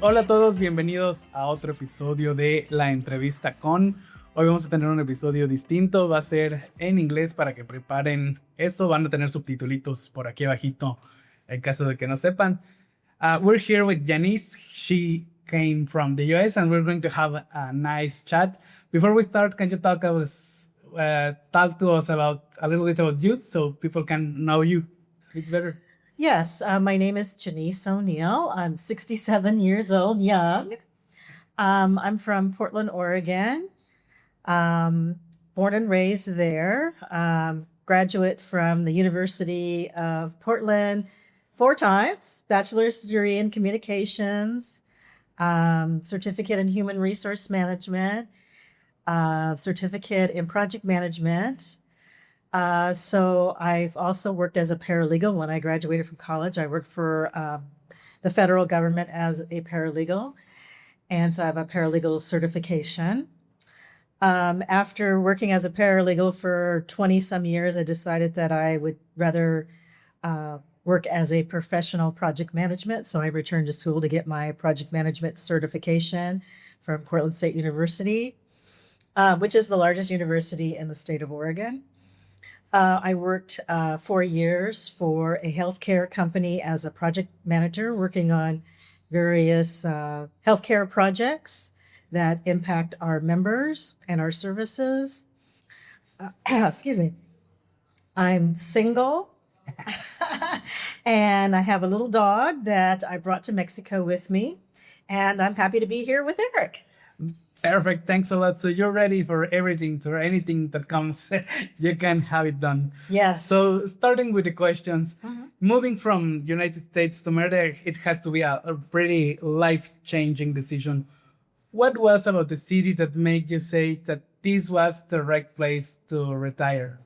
Hola a todos, bienvenidos a otro episodio de la Entrevista Con. Hoy vamos a tener un episodio distinto, va a ser en inglés para que preparen esto, van a tener subtitulitos por aquí abajito en caso de que no sepan. We're here with Janice, she came from the US and we're going to have a nice chat. Before we start, can you talk to us about a little bit about you so people can know you a bit better? Yes, my name is Janice O'Neill. I'm 67 years old, young. I'm from Portland, Oregon. Born and raised there. Graduate from the University of Portland 4 times. Bachelor's degree in communications, certificate in human resource management, certificate in project management. So I've also worked as a paralegal. When I graduated from college, I worked for the federal government as a paralegal. And so I have a paralegal certification. After working as a paralegal for 20 some years, I decided that I would rather work as a professional project management. So I returned to school to get my project management certification from Portland State University, which is the largest university in the state of Oregon. I worked 4 years for a healthcare company as a project manager, working on various healthcare projects that impact our members and our services. Excuse me. I'm single and I have a little dog that I brought to Mexico with me, and I'm happy to be here with Eric. Perfect, thanks a lot. So you're ready for everything, for anything that comes, you can have it done. Yes. So starting with the questions, moving from United States to Mérida, it has to be a pretty life-changing decision. What was about the city that made you say that this was the right place to retire?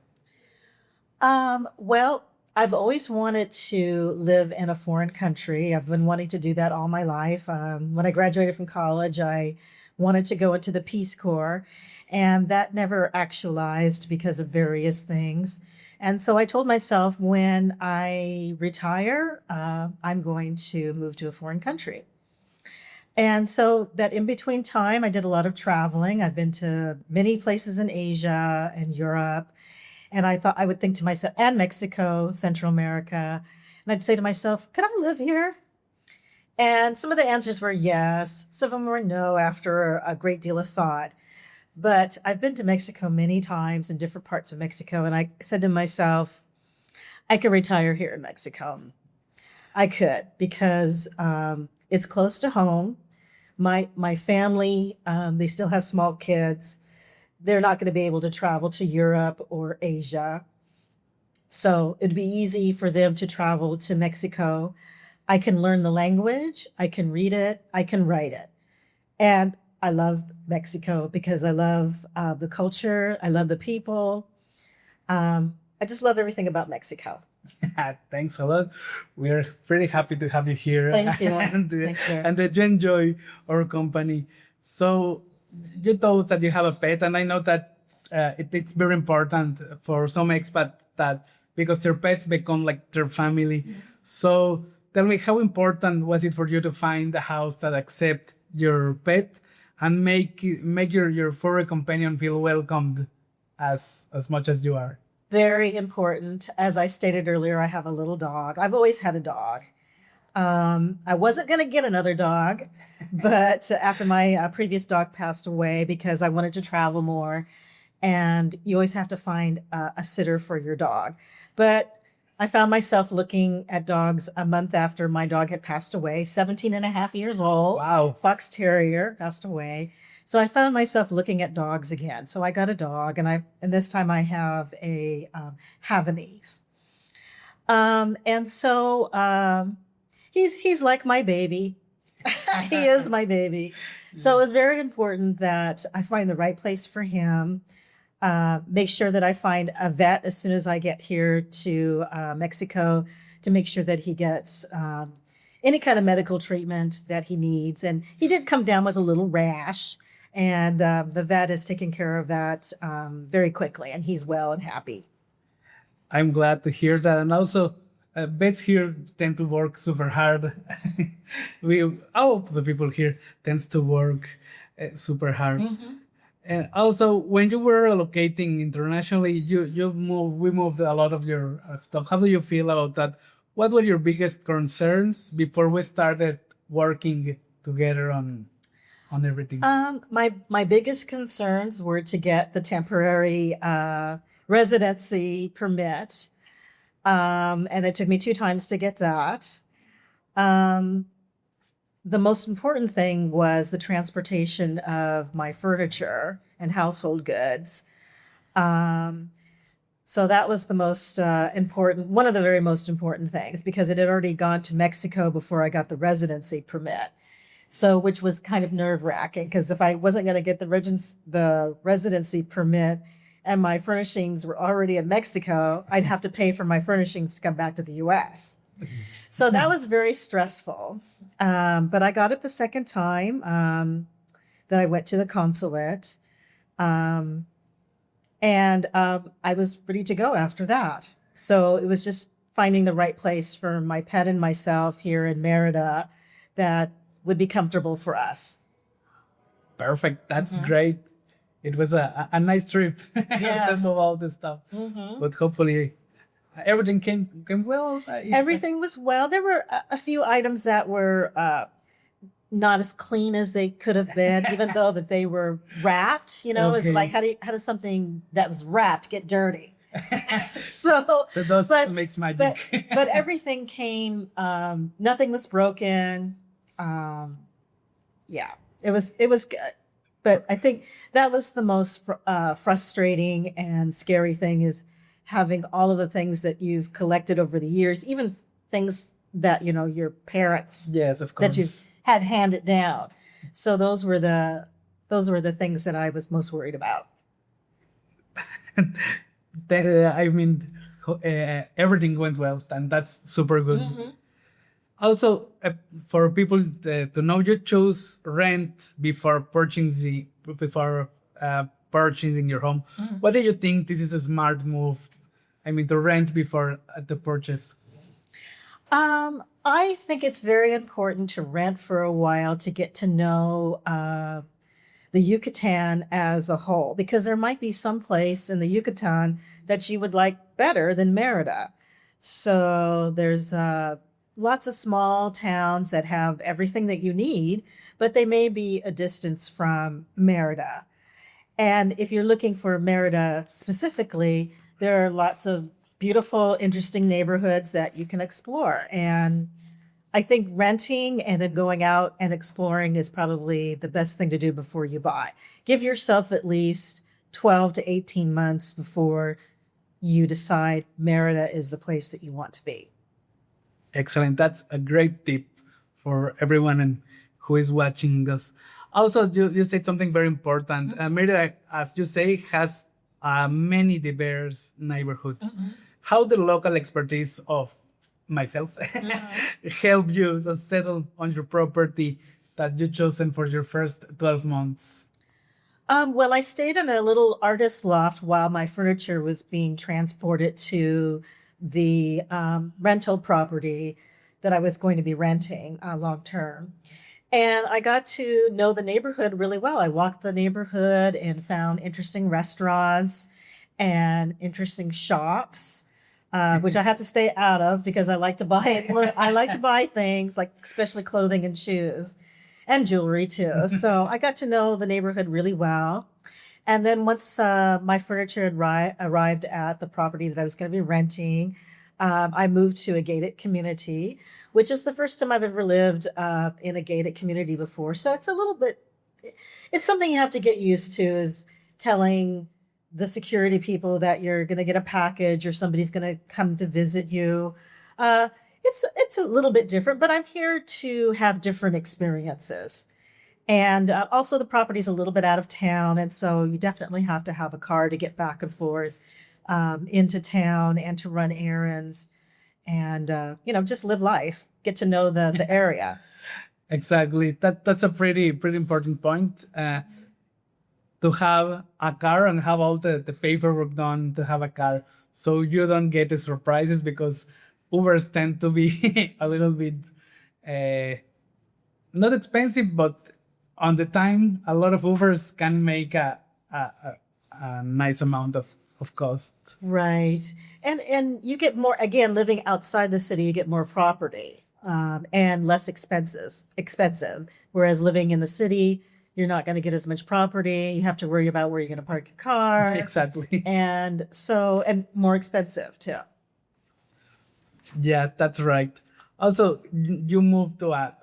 Well, I've always wanted to live in a foreign country. I've been wanting to do that all my life. When I graduated from college, I wanted to go into the Peace Corps, and that never actualized because of various things. And so I told myself, when I retire, I'm going to move to a foreign country. And so that in between time, I did a lot of traveling. I've been to many places in Asia and Europe. And I thought I would think to myself, and Mexico, Central America. And I'd say to myself, could I live here? And some of the answers were yes. Some of them were no after a great deal of thought. But I've been to Mexico many times in different parts of Mexico. And I said to myself, I could retire here in Mexico. I could, because it's close to home. My family, they still have small kids. They're not going to be able to travel to Europe or Asia. So it'd be easy for them to travel to Mexico. I can learn the language, I can read it, I can write it. And I love Mexico because I love the culture, I love the people. I just love everything about Mexico. Thanks a lot. We're pretty happy to have you here. Thank you. and Thank you. and that you enjoy our company. So you told us that you have a pet, and I know that it's very important for some expats that because their pets become like their family. So tell me, how important was it for you to find a house that accept your pet and make your furry companion feel welcomed as much as you are? Very important. As I stated earlier, I have a little dog. I've always had a dog. I wasn't going to get another dog, but after my previous dog passed away, because I wanted to travel more, and you always have to find a sitter for your dog. But I found myself looking at dogs a month after my dog had passed away, 17 and a half years old. Wow. Fox Terrier passed away. So I found myself looking at dogs again. So I got a dog, and this time I have a Havanese. And so he's like my baby. He is my baby. So it was very important that I find the right place for him. Make sure that I find a vet as soon as I get here to Mexico to make sure that he gets any kind of medical treatment that he needs. And he did come down with a little rash, and the vet is taking care of that very quickly, and he's well and happy. I'm glad to hear that. And also, vets here tend to work super hard. All of the people here tends to work super hard. And also, when you were relocating internationally, we moved a lot of your stuff. How do you feel about that? What were your biggest concerns before we started working together on everything? My biggest concerns were to get the temporary residency permit, and it took me 2 times to get that. The most important thing was the transportation of my furniture and household goods. So that was the most important, one of the very most important things, because it had already gone to Mexico before I got the residency permit. So, which was kind of nerve-wracking, because if I wasn't going to get the residency permit and my furnishings were already in Mexico, I'd have to pay for my furnishings to come back to the U.S. So that was very stressful. But I got it the second time that I went to the consulate. And I was ready to go after that. So it was just finding the right place for my pet and myself here in Mérida that would be comfortable for us. Perfect. That's great. It was a nice trip. Yes. Of all this stuff. But hopefully everything came well. Everything was well. There were a few items that were not as clean as they could have been, even though that they were wrapped. It's like, how does something that was wrapped get dirty? So the dust makes magic. But everything came. Nothing was broken. Yeah, it was good. But I think that was the most frustrating and scary thing, is having all of the things that you've collected over the years, even things that your parents, yes, of course, that you've had handed down. So those were the things that I was most worried about. I mean, everything went well, and that's super good. Also, for people to know, you chose rent before purchasing your home. What do you think this is a smart move? I mean, to rent before the purchase. I think it's very important to rent for a while to get to know the Yucatan as a whole, because there might be some place in the Yucatan that you would like better than Mérida. So there's lots of small towns that have everything that you need, but they may be a distance from Mérida. And if you're looking for Mérida specifically, there are lots of beautiful, interesting neighborhoods that you can explore. And I think renting and then going out and exploring is probably the best thing to do before you buy. Give yourself at least 12 to 18 months before you decide Mérida is the place that you want to be. Excellent. That's a great tip for everyone who is watching us. Also, you said something very important. Mérida, as you say, has many diverse neighborhoods. How the local expertise of myself help you to settle on your property that you chosen for your first 12 months? Well, I stayed in a little artist loft while my furniture was being transported to the rental property that I was going to be renting long term. And I got to know the neighborhood really well. I walked the neighborhood and found interesting restaurants and interesting shops, which I have to stay out of because I like to buy things, like especially clothing and shoes and jewelry too. So I got to know the neighborhood really well. And then once my furniture had arrived at the property that I was going to be renting, I moved to a gated community, which is the first time I've ever lived in a gated community before. So it's something you have to get used to, is telling the security people that you're going to get a package or somebody's going to come to visit you. It's a little bit different, but I'm here to have different experiences. And also the property's a little bit out of town, and so you definitely have to have a car to get back and forth into town and to run errands and, just live life, get to know the area. Exactly. That's a pretty important point. To have a car and have all the paperwork done to have a car, so you don't get the surprises, because Ubers tend to be a little bit not expensive, but on the time, a lot of Ubers can make a nice amount of cost. Right. And you get more, again, living outside the city, you get more property and less expensive. Whereas living in the city, you're not going to get as much property. You have to worry about where you're going to park your car. Exactly. And more expensive too. Yeah, that's right. Also, you moved to a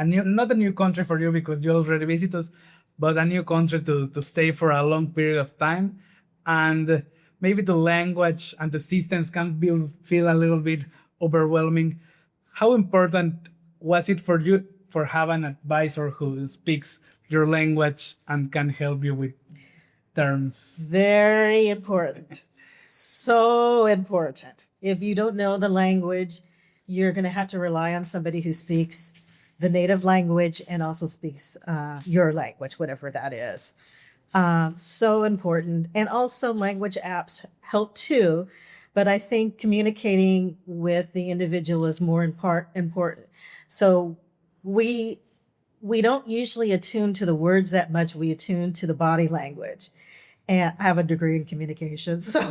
new, not a new country for you because you already visit us, but a new country to stay for a long period of time. And maybe the language and the systems can feel a little bit overwhelming. How important was it for you for having an advisor who speaks your language and can help you with terms? Very important. So important. If you don't know the language, you're going to have to rely on somebody who speaks the native language and also speaks your language, whatever that is. So important. And also language apps help too. But I think communicating with the individual is more important. So we don't usually attune to the words that much. We attune to the body language. And I have a degree in communication. So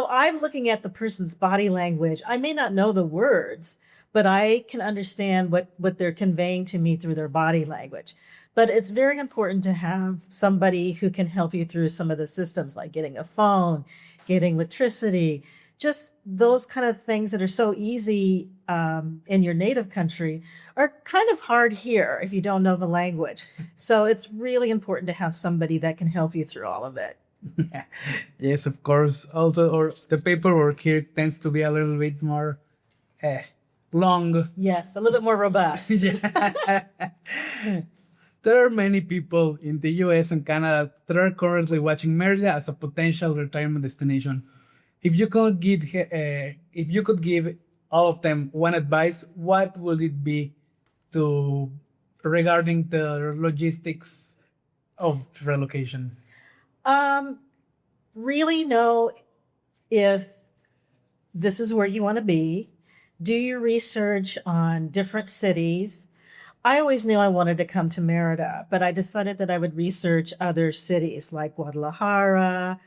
I'm looking at the person's body language. I may not know the words, but I can understand what they're conveying to me through their body language. But it's very important to have somebody who can help you through some of the systems, like getting a phone, getting electricity, just those kind of things that are so easy in your native country are kind of hard here if you don't know the language. So it's really important to have somebody that can help you through all of it. Yes, of course. Also, or the paperwork here tends to be a little bit more long. Yes, a little bit more robust. Yeah. There are many people in the US and Canada that are currently watching Mérida as a potential retirement destination. If you could give all of them one advice, what would it be regarding the logistics of relocation? Really know if this is where you want to be. Do your research on different cities. I always knew I wanted to come to Mérida, but I decided that I would research other cities like Guadalajara,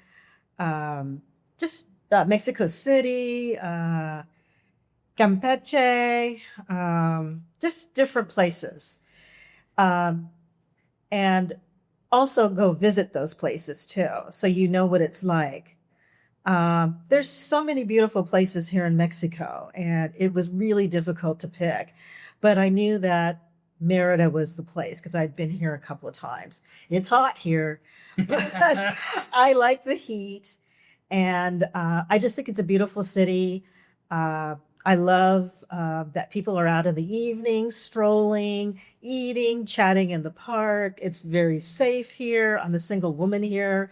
Mexico City, Campeche, just different places. And also go visit those places too, so you know what it's like. There's so many beautiful places here in Mexico, and it was really difficult to pick. But I knew that Mérida was the place because I'd been here a couple of times. It's hot here, but I like the heat. And I just think it's a beautiful city. I love that people are out in the evening, strolling, eating, chatting in the park. It's very safe here. I'm a single woman here.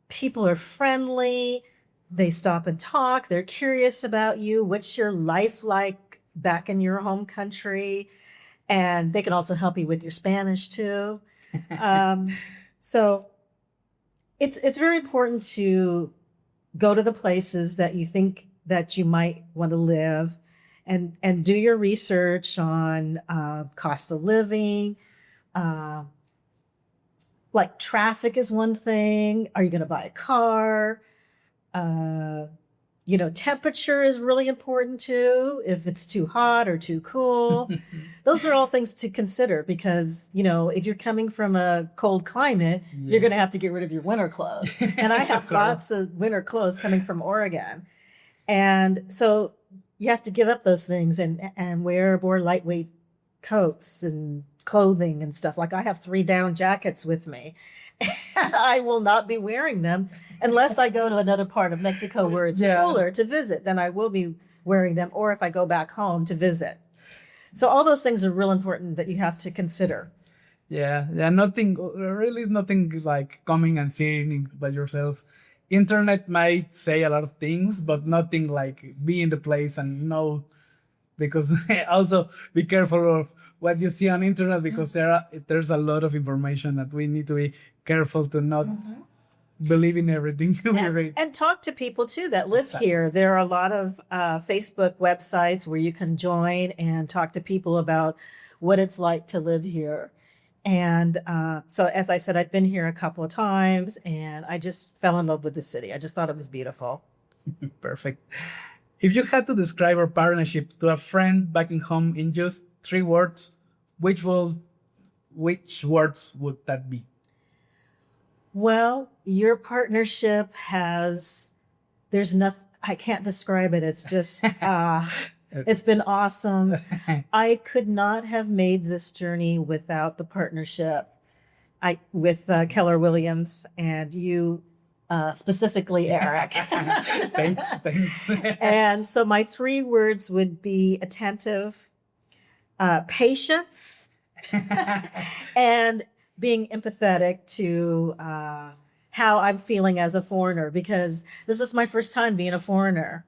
People are friendly. They stop and talk. They're curious about you. What's your life like back in your home country? And they can also help you with your Spanish too. So it's very important to go to the places that you think that you might want to live and do your research on cost of living. Like traffic is one thing. Are you going to buy a car? Temperature is really important too. If it's too hot or too cool, those are all things to consider because, if you're coming from a cold climate, you're going to have to get rid of your winter clothes. And I have lots of winter clothes coming from Oregon. And so you have to give up those things and wear more lightweight coats and clothing and stuff. Like I have 3 down jackets with me. And I will not be wearing them unless I go to another part of Mexico where it's cooler to visit. Then I will be wearing them, or if I go back home to visit. So all those things are real important that you have to consider. Yeah, nothing really is nothing like coming and seeing by yourself. Internet might say a lot of things, but nothing like be in the place and know. Because also be careful of what you see on internet because there's a lot of information that we need to be careful to not believe in everything. And talk to people too that live here. There are a lot of Facebook websites where you can join and talk to people about what it's like to live here. And so, as I said, I'd been here a couple of times and I just fell in love with the city. I just thought it was beautiful. Perfect. If you had to describe our partnership to a friend back in home in just 3 words, which words would that be? Well, your partnership there's nothing, I can't describe it. It's just, it's been awesome. I could not have made this journey without the partnership with Keller Williams and you, specifically Eric. Thanks. And so my 3 words would be attentive, patience, and being empathetic to how I'm feeling as a foreigner, because this is my first time being a foreigner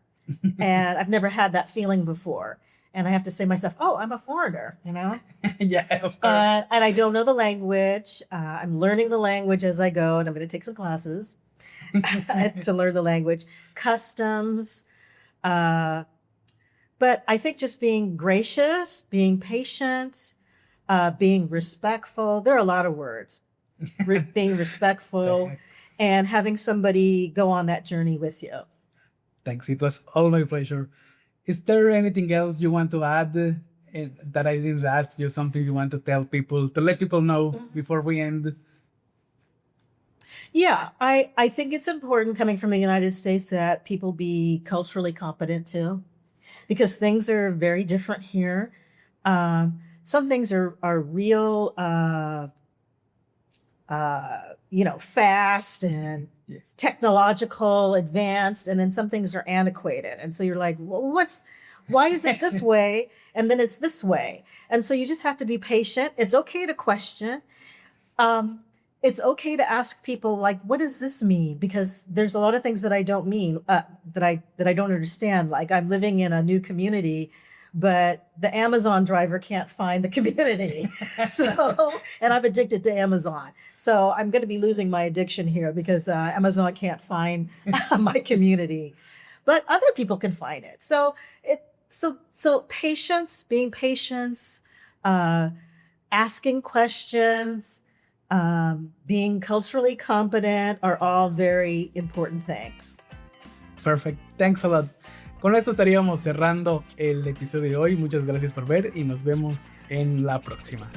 and I've never had that feeling before. And I have to say to myself, oh, I'm a foreigner, you know? Yeah, of course. And I don't know the language. I'm learning the language as I go, and I'm going to take some classes to learn the language, customs. But I think just being gracious, being patient, being respectful. There are a lot of words. Being respectful and having somebody go on that journey with you. Thanks. It was all my pleasure. Is there anything else you want to add that I didn't ask you? Something you want to tell people, to let people know before we end? Yeah, I think it's important coming from the United States that people be culturally competent too, because things are very different here. Some things are real, fast and technological, advanced, and then some things are antiquated. And so you're like, well, why is it this way? And then it's this way. And so you just have to be patient. It's okay to question. It's okay to ask people, like, what does this mean? Because there's a lot of things that I don't mean, that I don't understand. Like, I'm living in a new community, but the Amazon driver can't find the community. And I'm addicted to Amazon. So I'm going to be losing my addiction here because Amazon can't find my community, but other people can find it. So patience, being patient, asking questions, being culturally competent are all very important things. Perfect. Thanks a lot. Con esto estaríamos cerrando el episodio de hoy. Muchas gracias por ver y nos vemos en la próxima.